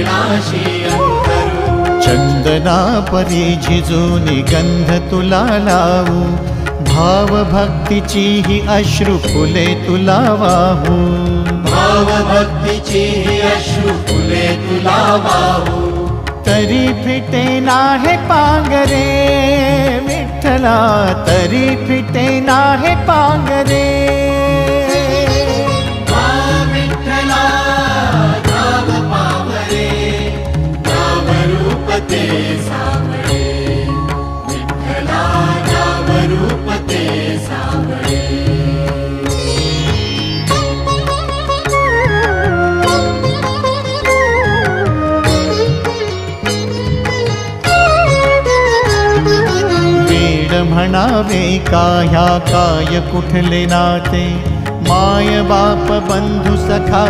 चरणाशी अंतरू। चंदना परी झिजूनी गंध तुला लावू, भाव भक्तीची ही अश्रु फुले तुला वाहू। भाव भक्तीची ही अश्रु फुले तुला वाहू। तरी फिटे नाहे पांगरे विठ्ठला, तरी फिटे नाहे पांगरे। विठ्ठला नाम पावरे, नाम रूप ते सावळे। विठ्ठला नाम रूप ते सावळे। म्हणावे का ह्या काय कुठले नाते, माय बाप बंधू सखा